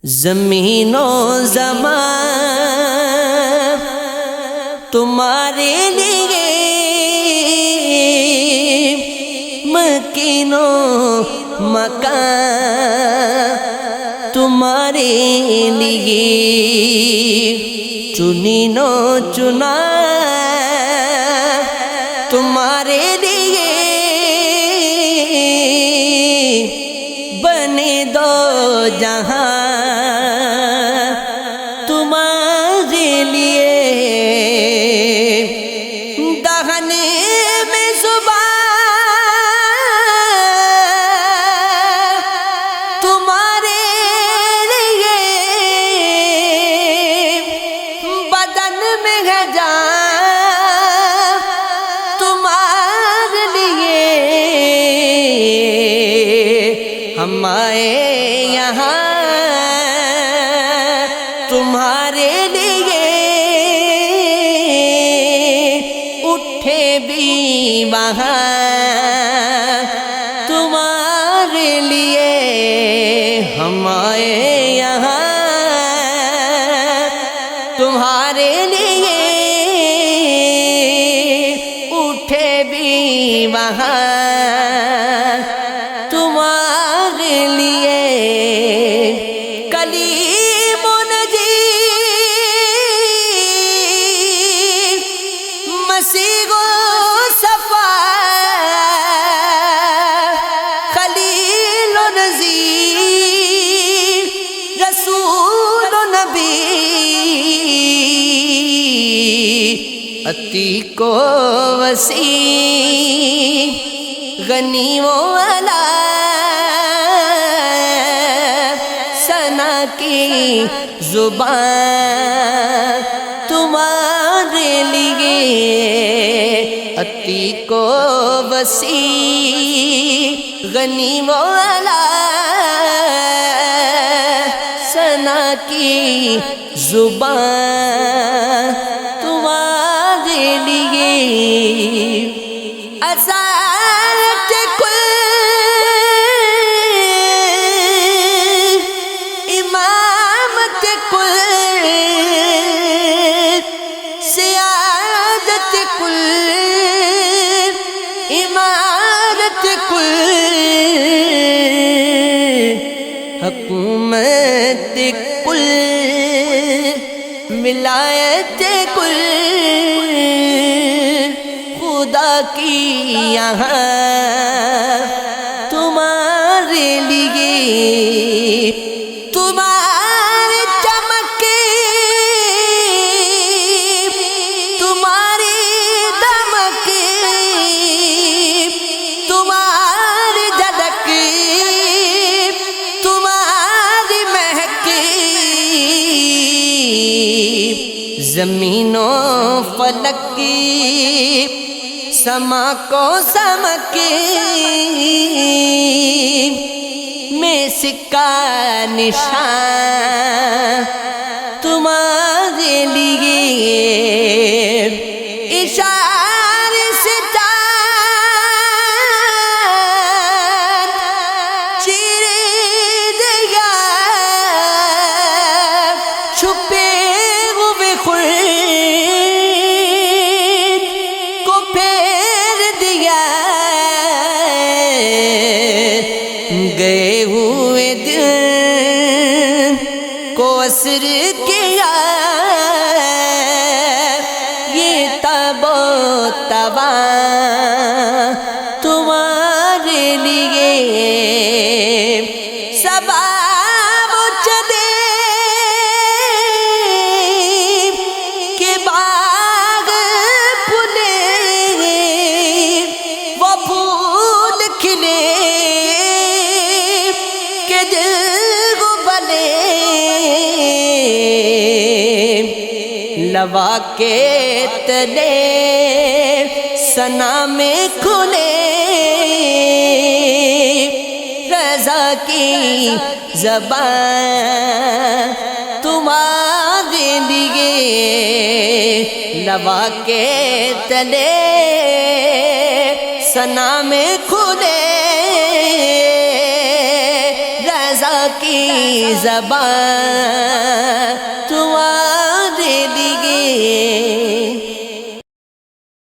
زمین و زمان تمہارے لیے، مکین و مکان تمہارے لیے، چنین و چنا تمہارے لیے، بنے دو جہاں تمہارے لیے، دہن میں زبان تمہارے لیے، بدن میں ہے جان تمہارے لیے، ہم آئے یہاں تمہارے لیے، اٹھے بھی وہاں تمہارے لیے، ہم آئے یہاں تمہارے لیے، اٹھے بھی وہاں تمہارے لیے، کلیم نذیر مسیح و صفا، خلیل و نذیر رسول و نبی، عتیق و وسیع غنی و علا، ثنا کی زبان تمہارے لیے، عتیق و وسیع غنی و علا، ثنا کی زبان تمہارے لیے، اصالت کل امامت کل سیادت کل امارت کل حکومت کل ولایت کل خدا کی یہاں تمہارے لیے، تمہاری چمک تمہاری دمک تمہاری جھلک تمہاری مہک، زمین و فلک سما کو سمک میں سکہ نشان تمہارے لیے، اشارے سے چاند چیر دیا، چھپے ہوئے خورشید کو پھیر دیا، گئے ہوئے دن کو عصر کیا، یہ تب و تواں تمہارے لیے، صبا وہ چلے کہ باغ پھولے، وہ پھول کھلے کہ دل کو بلے، لوا کے تلے ثنا میں کھلے، رضا کی زبان تمہارے لیے، لوا کے تلے ثنا میں کھلے، رضا کی کی زبان